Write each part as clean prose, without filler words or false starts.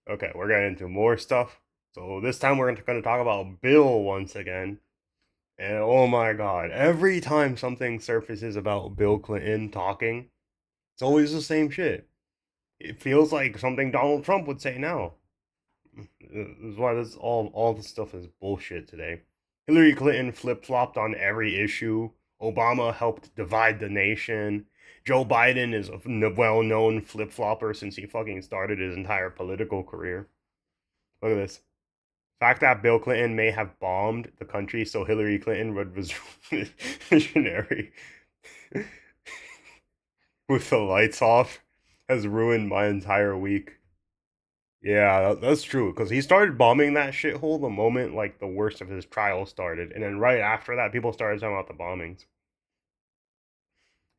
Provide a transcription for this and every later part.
Okay, we're getting into more stuff. So this time we're going to talk about Bill once again. And oh my god, every time something surfaces about Bill Clinton talking, it's always the same shit. It feels like something Donald Trump would say now. This is why this all this stuff is bullshit today. Hillary Clinton flip-flopped on every issue. Obama helped divide the nation. Joe Biden is a well-known flip-flopper since he fucking started his entire political career. Look at this. Fact that Bill Clinton may have bombed the country so Hillary Clinton was missionary with the lights off has ruined my entire week. Yeah, that's true. Because he started bombing that shithole the moment like the worst of his trial started, and then right after that, people started talking about the bombings.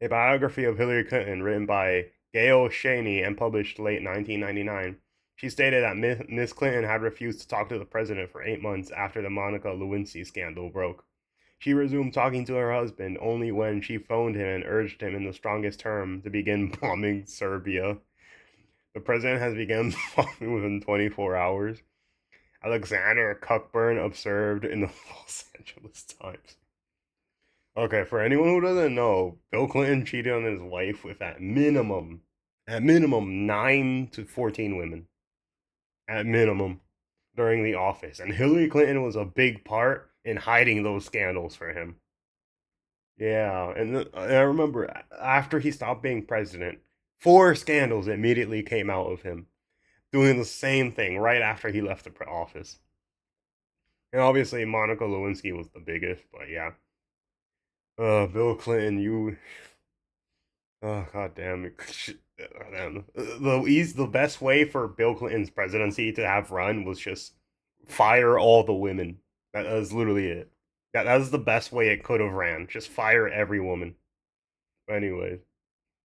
A biography of Hillary Clinton, written by Gail Shaney and published late 1999. She stated that Miss Clinton had refused to talk to the president for 8 months after the Monica Lewinsky scandal broke. She resumed talking to her husband only when she phoned him and urged him in the strongest terms to begin bombing Serbia. The president has begun bombing within 24 hours. Alexander Cockburn observed in the Los Angeles Times. Okay, for anyone who doesn't know, Bill Clinton cheated on his wife with at minimum 9 to 14 women, at minimum, during the office. And Hillary Clinton was a big part in hiding those scandals for him. Yeah, and I remember after he stopped being president, 4 scandals immediately came out of him doing the same thing right after he left the office. And obviously, Monica Lewinsky was the biggest, but yeah. Bill Clinton, you. Oh, god damn it. The best way for Bill Clinton's presidency to have run was just fire all the women. That was literally it. That was the best way it could have ran. Just fire every woman. But anyways.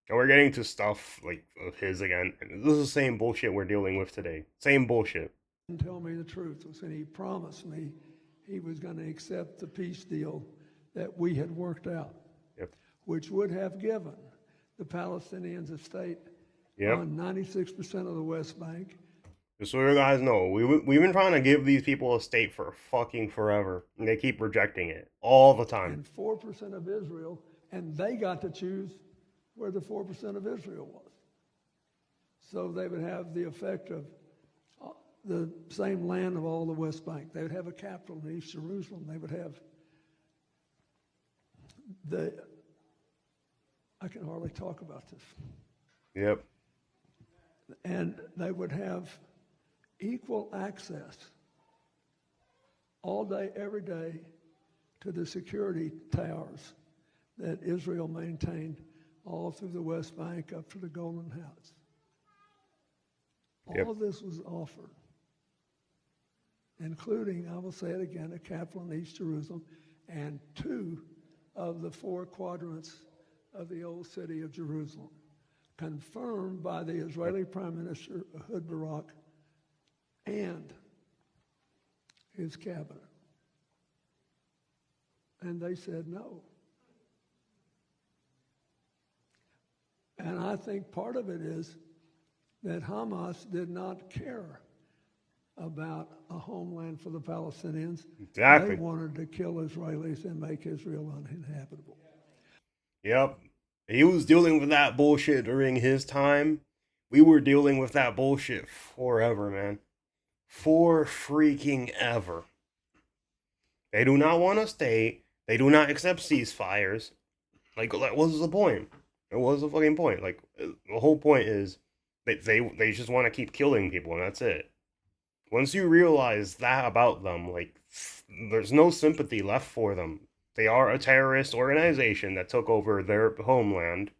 And we're getting to stuff like of his again. And this is the same bullshit we're dealing with today. Same bullshit. And tell me the truth. And he promised me he was going to accept the peace deal that we had worked out, Yep. which would have given the Palestinians a state Yep. on 96% of the West Bank. Just so you guys know, we've been trying to give these people a state for fucking forever, and they keep rejecting it all the time. And 4% of Israel, and they got to choose where the 4% of Israel was. So they would have the effect of the same land of all the West Bank. They would have a capital in East Jerusalem. They would have I can hardly talk about this. Yep. And they would have equal access all day, every day, to the security towers that Israel maintained all through the West Bank up to the Golden House. Yep. All of this was offered, including, I will say it again, a capital in East Jerusalem and 2 of the 4 quadrants of the old city of Jerusalem, confirmed by the Israeli Prime Minister Ehud Barak and his cabinet. And they said no. And I think part of it is that Hamas did not care about a homeland for the Palestinians. Exactly. They wanted to kill Israelis and make Israel uninhabitable. Yep. He was dealing with that bullshit during his time. We were dealing with that bullshit forever, man. For freaking ever. They do not want a state. They do not accept ceasefires. Like, what was the point? It was the fucking point. Like, the whole point is they just want to keep killing people, and that's it. Once you realize that about them, like, there's no sympathy left for them. They are a terrorist organization that took over their homeland.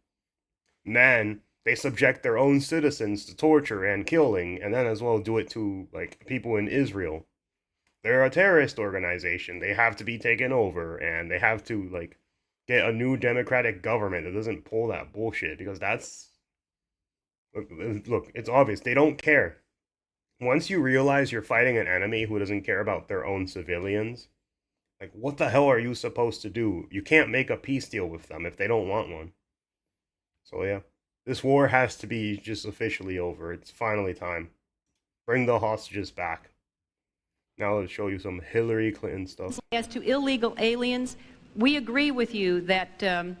And then they subject their own citizens to torture and killing, and then as well do it to like people in Israel. They're a terrorist organization. They have to be taken over, and they have to like get a new democratic government that doesn't pull that bullshit because that's look, it's obvious they don't care. Once you realize you're fighting an enemy who doesn't care about their own civilians, like what the hell are you supposed to do? You can't make a peace deal with them if they don't want one. So yeah, this war has to be just officially over. It's finally time. Bring the hostages back. Now let's show you some Hillary Clinton stuff. As to illegal aliens, we agree with you that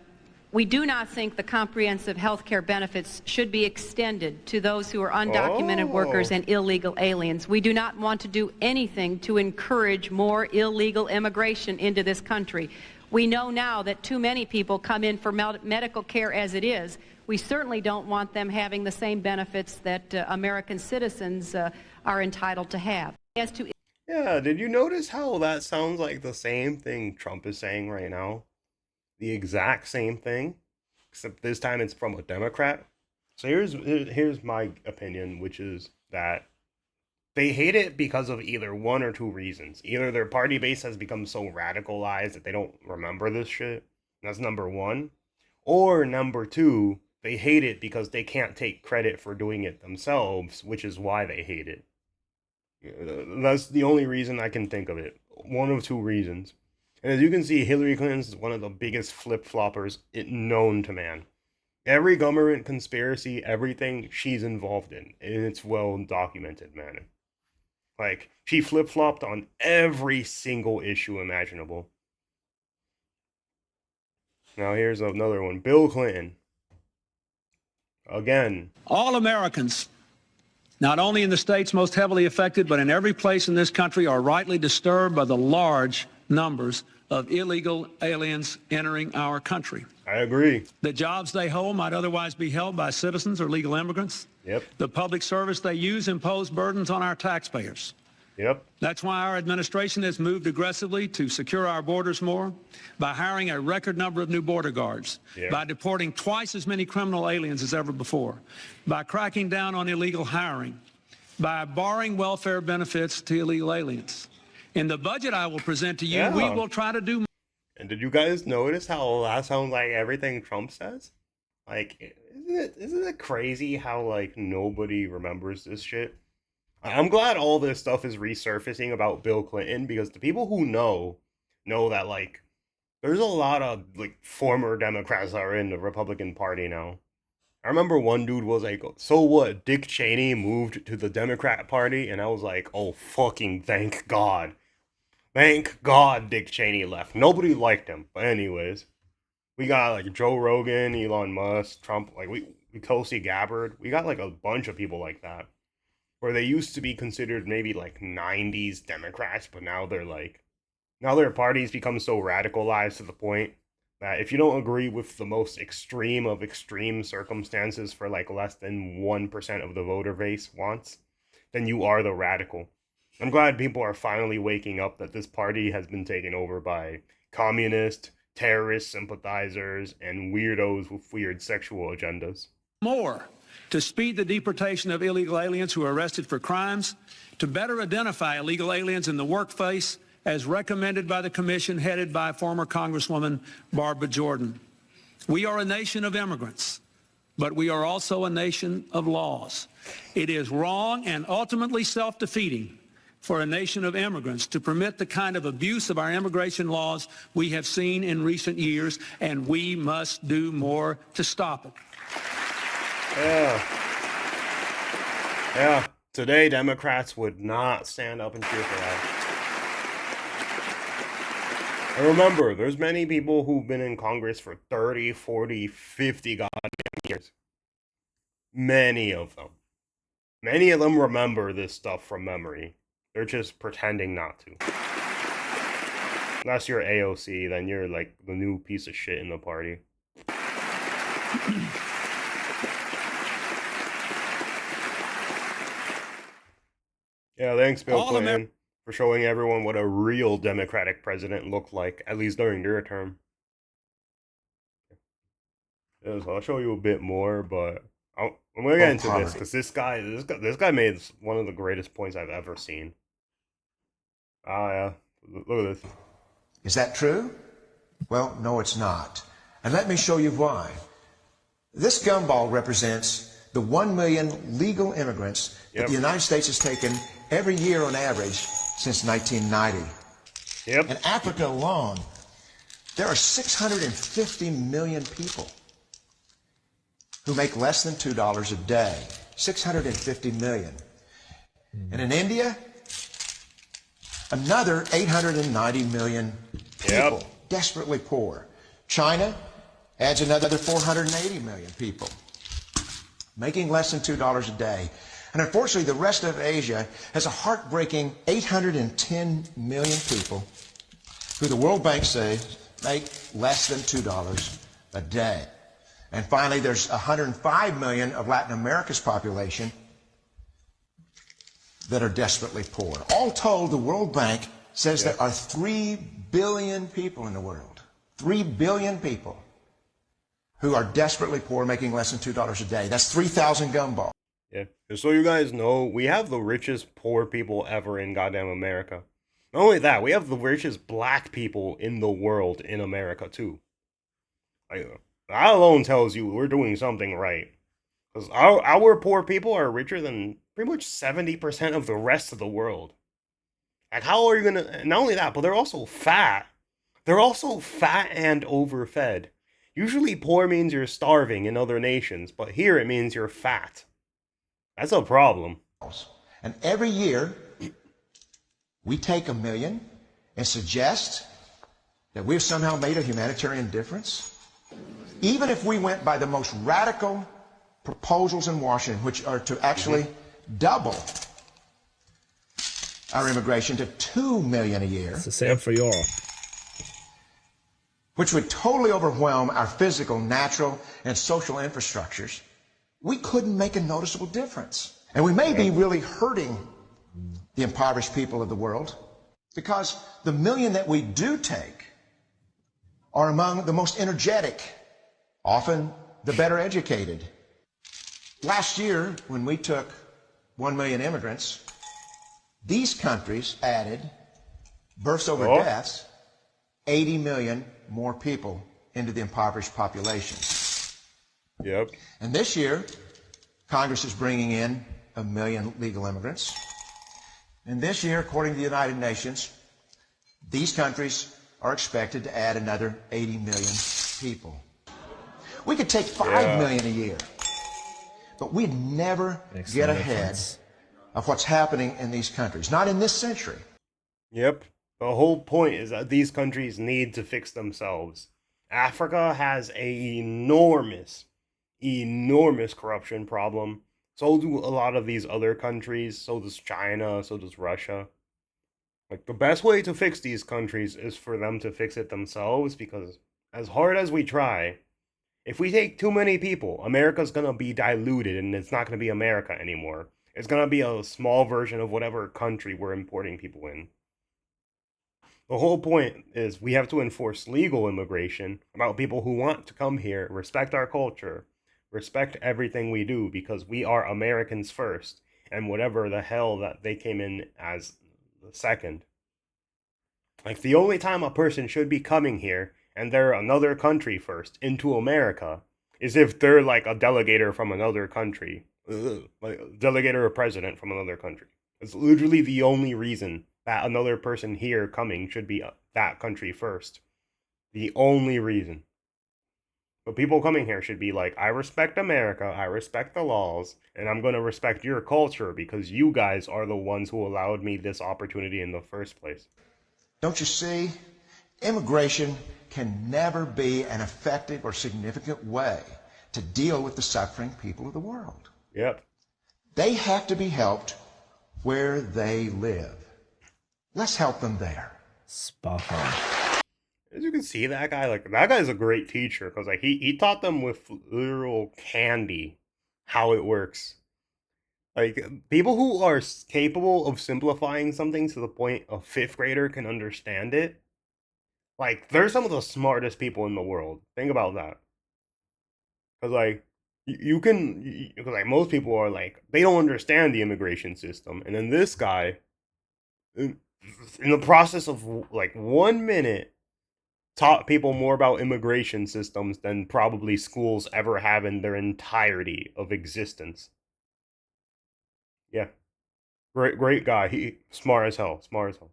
we do not think the comprehensive health care benefits should be extended to those who are undocumented workers and illegal aliens. We do not want to do anything to encourage more illegal immigration into this country. We know now that too many people come in for medical care as it is. We certainly don't want them having the same benefits that American citizens are entitled to have. As to Yeah, did you notice how that sounds like the same thing Trump is saying right now? The exact same thing, except this time it's from a Democrat. So here's my opinion, which is that they hate it because of either one or two reasons. Either their party base has become so radicalized that they don't remember this shit. That's number one. Or number two, they hate it because they can't take credit for doing it themselves, which is why they hate it. That's the only reason I can think of it. One of two reasons. And as you can see, Hillary Clinton's one of the biggest flip-floppers known to man. Every government conspiracy, everything she's involved in, and it's well documented, man. Like, she flip-flopped on every single issue imaginable. Now here's another one. Bill Clinton. Again. All Americans, not only in the states most heavily affected, but in every place in this country, are rightly disturbed by the large numbers of illegal aliens entering our country. I agree. The jobs they hold might otherwise be held by citizens or legal immigrants. Yep. The public service they use impose burdens on our taxpayers. Yep. That's why our administration has moved aggressively to secure our borders more, by hiring a record number of new border guards, by deporting twice as many criminal aliens as ever before, by cracking down on illegal hiring, by barring welfare benefits to illegal aliens. In the budget I will present to you, we will try to do. And did you guys notice how that sounds like everything Trump says? Like, isn't it crazy how, like, nobody remembers this shit? I'm glad all this stuff is resurfacing about Bill Clinton, because the people who know that, like, there's a lot of, like, former Democrats that are in the Republican Party now. I remember one dude was like, so what, Dick Cheney moved to the Democrat Party? And I was like, oh, fucking thank God. Thank God Dick Cheney left. Nobody liked him. But anyways, we got, like, Joe Rogan, Elon Musk, Trump, like, we Tulsi Gabbard. We got, like, a bunch of people like that, where they used to be considered maybe, like, 90s Democrats, but now they're, like, now their parties become so radicalized to the point that if you don't agree with the most extreme of extreme circumstances for, like, less than 1% of the voter base wants, then you are the radical. I'm glad people are finally waking up that this party has been taken over by communist, terrorist sympathizers, and weirdos with weird sexual agendas. More to speed the deportation of illegal aliens who are arrested for crimes, to better identify illegal aliens in the workplace, as recommended by the commission headed by former Congresswoman Barbara Jordan. We are a nation of immigrants, but we are also a nation of laws. It is wrong and ultimately self-defeating for a nation of immigrants to permit the kind of abuse of our immigration laws we have seen in recent years, and we must do more to stop it. Yeah. Today, Democrats would not stand up and cheer for that. And remember, there's many people who've been in Congress for 30, 40, 50 goddamn years. Many of them. Many of them remember this stuff from memory. They're just pretending not to. Unless you're AOC, then you're like the new piece of shit in the party. Yeah, thanks, Bill Clinton, for showing everyone what a real Democratic president looked like, at least during your term. Yeah, so I'll show you a bit more, but I'm gonna get into this because this guy made one of the greatest points I've ever seen. Yeah, look at this. Is that true? Well, no, it's not. And let me show you why. This gumball represents the 1 million legal immigrants that the United States has taken every year on average since 1990. In Africa alone, there are 650 million people who make less than $2 a day. 650 million. And in India, another 890 million people desperately poor. China adds another 480 million people making less than $2 a day. And unfortunately, the rest of Asia has a heartbreaking 810 million people who the World Bank says make less than $2 a day. And finally, there's 105 million of Latin America's population that are desperately poor. All told, the World Bank says there are 3 billion people in the world, 3 billion people who are desperately poor, making less than $2 a day. That's 3,000 gumballs. Yeah. Just so you guys know, we have the richest poor people ever in goddamn America. Not only that, we have the richest black people in the world in America, too. Like, that alone tells you we're doing something right. Because our poor people are richer than pretty much 70% of the rest of the world. Like, how are you gonna... Not only that, but they're also fat. They're also fat and overfed. Usually poor means you're starving in other nations, but here it means you're fat. That's a problem. And every year, we take a million and suggest that we've somehow made a humanitarian difference. Even if we went by the most radical proposals in Washington, which are to actually double our immigration to 2 million a year. It's the same for Europe. Which would totally overwhelm our physical, natural, and social infrastructures, we couldn't make a noticeable difference. And we may be really hurting the impoverished people of the world because the million that we do take are among the most energetic, often the better educated. Last year, when we took 1 million immigrants, these countries added births over deaths, 80 million more people into the impoverished population. Yep. And this year, Congress is bringing in 1 million legal immigrants. And this year, according to the United Nations, these countries are expected to add another 80 million people. We could take 5 million a year, but we'd never get ahead of what's happening in these countries. Not in this century. Yep. The whole point is that these countries need to fix themselves. Africa has an enormous corruption problem. So do a lot of these other countries. So does China. So does Russia. Like, the best way to fix these countries is for them to fix it themselves, because as hard as we try, if we take too many people, America's gonna be diluted and it's not gonna be America anymore. It's gonna be a small version of whatever country we're importing people in. The whole point is we have to enforce legal immigration about people who want to come here, respect our culture, respect everything we do, because we are Americans first, and whatever the hell that they came in as the second. Like, the only time a person should be coming here and they're another country first into America is if they're like a delegator from another country, like a delegator or president from another country. It's literally the only reason that another person here coming should be that country first. The only reason. But people coming here should be like, I respect America, I respect the laws, and I'm going to respect your culture because you guys are the ones who allowed me this opportunity in the first place. Don't you see? Immigration can never be an effective or significant way to deal with the suffering people of the world. Yep. They have to be helped where they live. Let's help them there. Spot on. As you can see, that guy's a great teacher, because like he taught them with literal candy how it works. Like, people who are capable of simplifying something to the point a fifth grader can understand it, like, they're some of the smartest people in the world. Think about that. Because like because like most people are like, they don't understand the immigration system, and then this guy, in the process of like 1 minute, taught people more about immigration systems than probably schools ever have in their entirety of existence. Yeah. Great guy. He smart as hell. Smart as hell.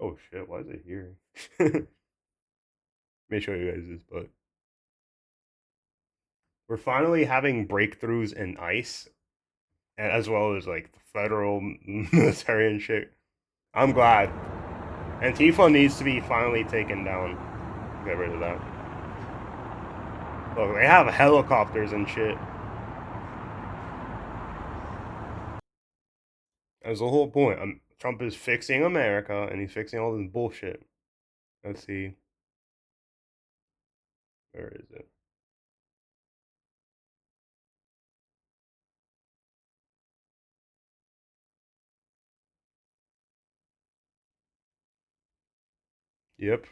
Oh shit, why is it here? Let me show you guys this, but we're finally having breakthroughs in ice. and as well as like the federal military and shit. I'm glad. Antifa needs to be finally taken down. Get rid of that. Look, they have helicopters and shit. That's the whole point. Trump is fixing America, and he's fixing all this bullshit. Let's see. Where is it? Yep,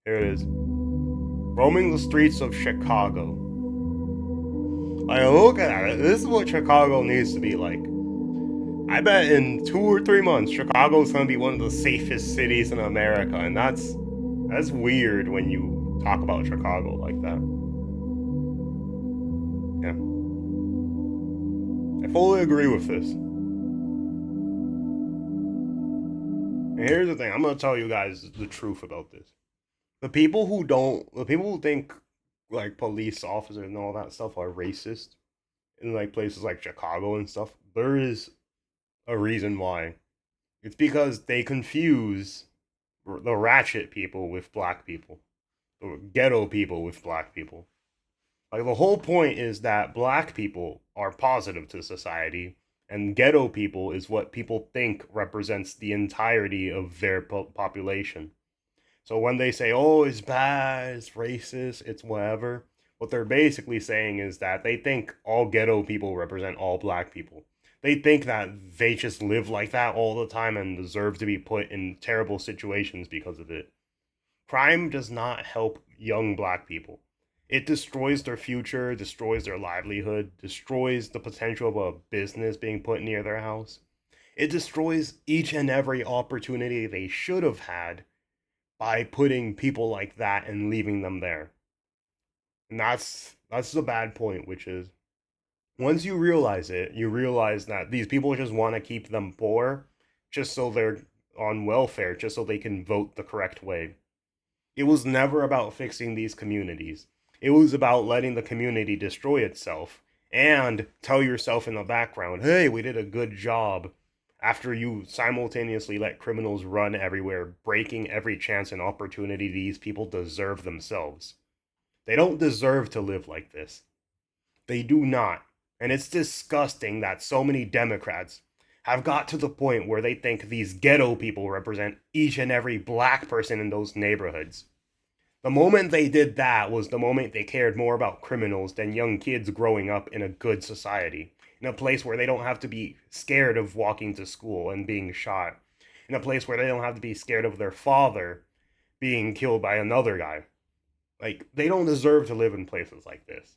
here it is. Roaming the streets of Chicago. Like, look at it. This is what Chicago needs to be like. I bet in 2 or 3 months, Chicago's gonna be one of the safest cities in America, and that's weird when you talk about Chicago like that. Yeah, I fully agree with this. And here's the thing: I'm gonna tell you guys the truth about this. The people who think like police officers and all that stuff are racist in like places like Chicago and stuff. There is a reason why. It's because they confuse the ratchet people with black people, the ghetto people with black people. Like the whole point is that black people are positive to society, and ghetto people is what people think represents the entirety of their population. So when they say, "Oh, it's bad, it's racist, it's whatever," what they're basically saying is that they think all ghetto people represent all black people. They think that they just live like that all the time and deserve to be put in terrible situations because of it. Crime does not help young black people. It destroys their future, destroys their livelihood, destroys the potential of a business being put near their house. It destroys each and every opportunity they should have had by putting people like that and leaving them there. And that's the bad point, which is once you realize it, you realize that these people just want to keep them poor just so they're on welfare, just so they can vote the correct way. It was never about fixing these communities. It was about letting the community destroy itself and tell yourself in the background, hey, we did a good job after you simultaneously let criminals run everywhere, breaking every chance and opportunity these people deserve themselves. They don't deserve to live like this. They do not. And it's disgusting that so many Democrats have got to the point where they think these ghetto people represent each and every black person in those neighborhoods. The moment they did that was the moment they cared more about criminals than young kids growing up in a good society, in a place where they don't have to be scared of walking to school and being shot, in a place where they don't have to be scared of their father being killed by another guy. Like, they don't deserve to live in places like this.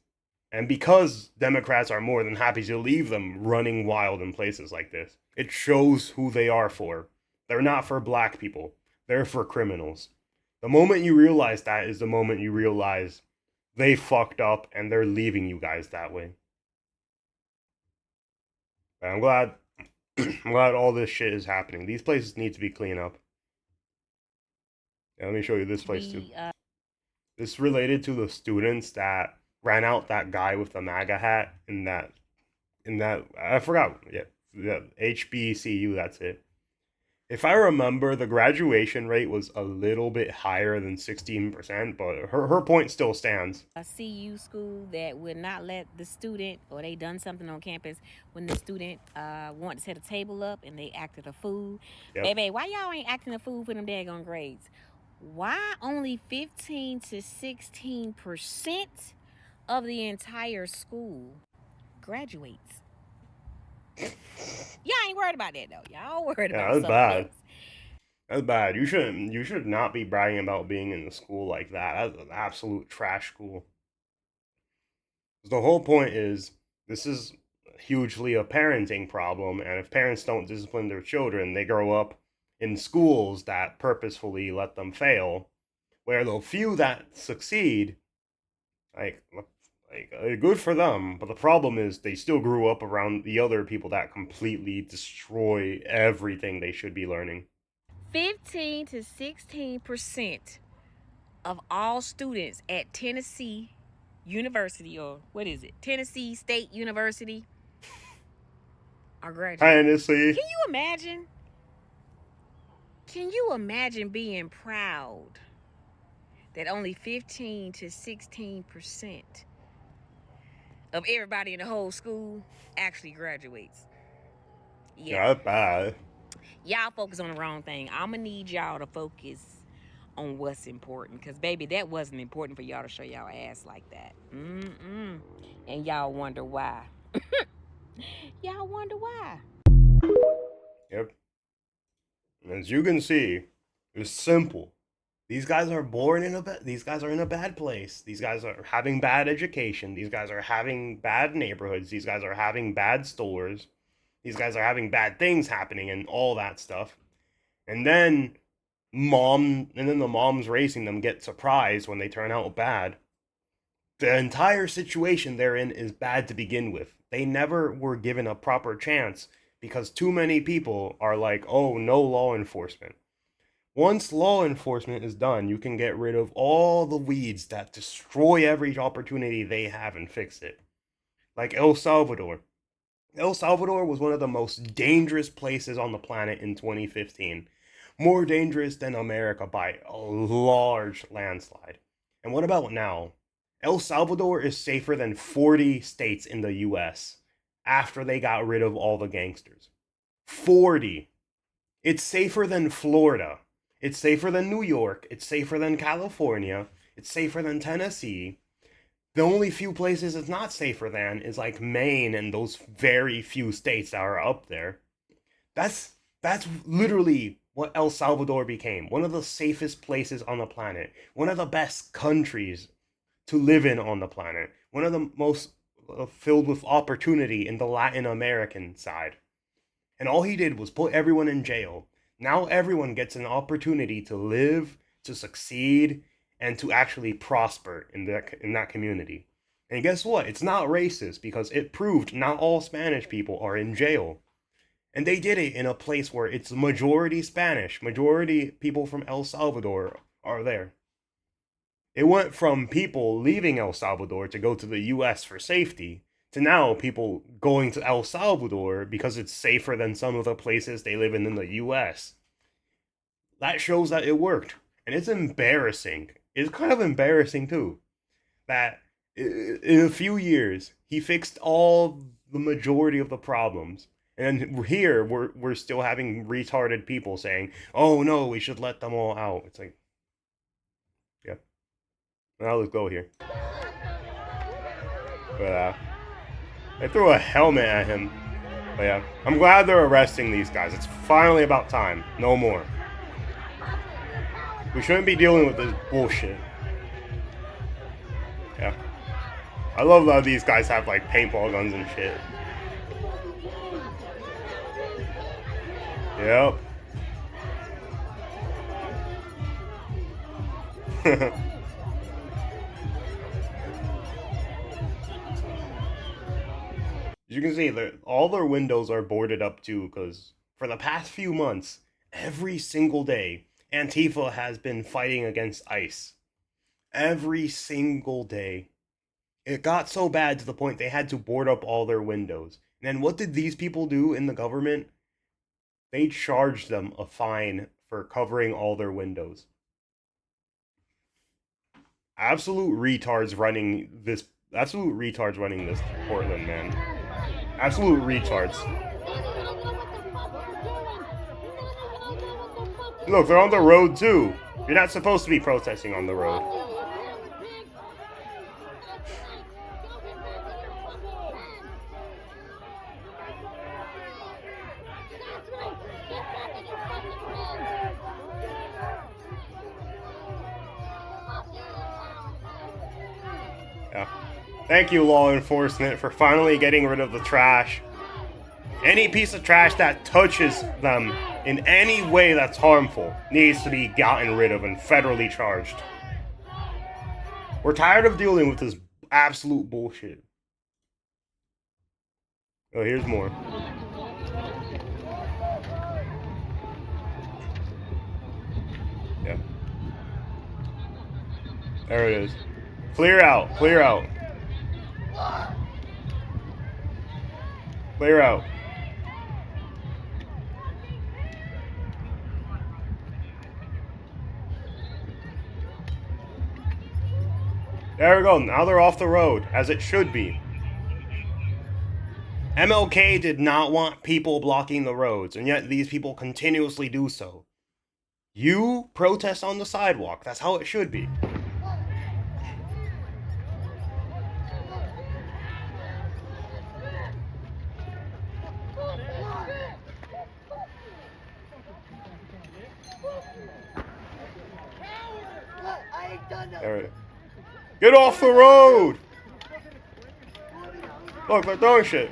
And because Democrats are more than happy to leave them running wild in places like this, it shows who they are for. They're not for black people, they're for criminals. The moment you realize that is the moment you realize they fucked up and they're leaving you guys that way. But I'm glad I'm glad all this shit is happening. These places need to be cleaned up. Yeah, let me show you this place too. This related to the students that ran out that guy with the MAGA hat in that I forgot. Yeah, HBCU. That's it. If I remember, the graduation rate was a little bit higher than 16%, but her point still stands. A CU school that would not let the student, or they done something on campus when the student wanted to set a table up and they acted a fool. Yep. Baby, why y'all ain't acting a fool for them daggone grades? Why only 15 to 16% of the entire school graduates? Y'all ain't worried about that though. Y'all worried Yeah, about that's something bad. else. That's bad. You should not be bragging about being in a school like that. That's an absolute trash school. The whole point is this is hugely a parenting problem, and if parents don't discipline their children, they grow up in schools that purposefully let them fail, where the few that succeed, like good for them, but the problem is they still grew up around the other people that completely destroy everything they should be learning. 15 to 16% of all students at Tennessee University, or what is it? Tennessee State University, are graduating. Hennessy. Can you imagine? Can you imagine being proud that only 15 to 16% of everybody in the whole school actually graduates? Yeah, that's bad. Y'all focus on the wrong thing. I'ma need y'all to focus on what's important, because baby, that wasn't important for y'all to show y'all ass like that. And y'all wonder why. Y'all wonder why. Yep. As you can see, it's simple. These guys are born in these guys are in a bad place. These guys are having bad education. These guys are having bad neighborhoods. These guys are having bad stores. These guys are having bad things happening and all that stuff. And then the moms raising them get surprised when they turn out bad. The entire situation they're in is bad to begin with. They never were given a proper chance because too many people are like, oh, no law enforcement. Once law enforcement is done, you can get rid of all the weeds that destroy every opportunity they have and fix it. Like El Salvador. El Salvador was one of the most dangerous places on the planet in 2015. More dangerous than America by a large landslide. And what about now? El Salvador is safer than 40 states in the US after they got rid of all the gangsters. 40. It's safer than Florida. It's safer than New York. It's safer than California. It's safer than Tennessee. The only few places it's not safer than is like Maine and those very few states that are up there. That's literally what El Salvador became. One of the safest places on the planet. One of the best countries to live in on the planet. One of the most filled with opportunity in the Latin American side. And all he did was put everyone in jail. Now everyone gets an opportunity to live, to succeed, and to actually prosper in that community. And guess what? It's not racist because it proved not all Spanish people are in jail. And they did it in a place where it's majority Spanish. Majority people from El Salvador are there. It went from people leaving El Salvador to go to the US for safety to now people going to El Salvador because it's safer than some of the places they live in the US. That shows that it worked. And it's embarrassing. It's kind of embarrassing too that in a few years he fixed all the majority of the problems. And here we're still having retarded people saying, "Oh no, we should let them all out." It's like, yeah. Now let's go here. But they threw a helmet at him. But yeah, I'm glad they're arresting these guys. It's finally about time. No more. We shouldn't be dealing with this bullshit. Yeah. I love that these guys have like paintball guns and shit. Yep. As you can see, all their windows are boarded up too, because for the past few months, every single day, Antifa has been fighting against ICE. Every single day. It got so bad to the point they had to board up all their windows. And then what did these people do in the government? They charged them a fine for covering all their windows. Absolute retards running this Portland, man. Absolute retards. Look, they're on the road too. You're not supposed to be protesting on the road. Yeah. Thank you, law enforcement, for finally getting rid of the trash. Any piece of trash that touches them in any way that's harmful needs to be gotten rid of and federally charged. We're tired of dealing with this absolute bullshit. Oh, here's more. Yeah. There it is. Clear out. Clear out. Clear out. There we go. Now they're off the road, as it should be. MLK did not want people blocking the roads, and yet these people continuously do so. You protest on the sidewalk. That's how it should be. There it is. Get off the road! Look, they're throwing shit.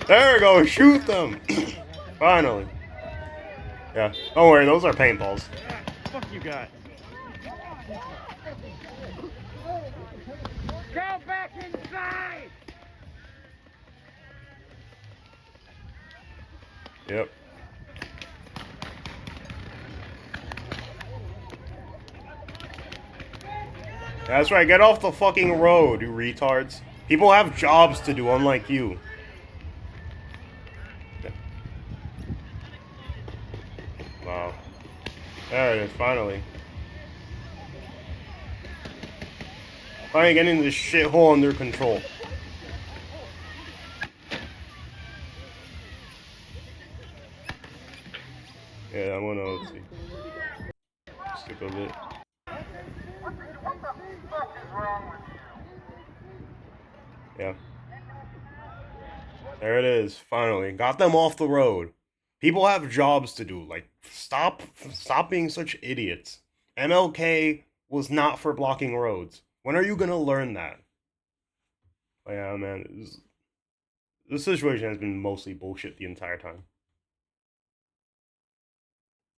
There we go, shoot them! Finally. Yeah, don't worry, those are paintballs. Fuck you guys. Go back inside! Yep. That's right, get off the fucking road, you retards. People have jobs to do, unlike you. Wow. There it is, finally. Finally getting this shithole under control. Yeah, I'm gonna, let's see. Skip a bit. Yeah. There it is, finally. Got them off the road. People have jobs to do. Like, stop being such idiots. MLK was not for blocking roads. When are you gonna learn that? But yeah, man, this situation has been mostly bullshit the entire time.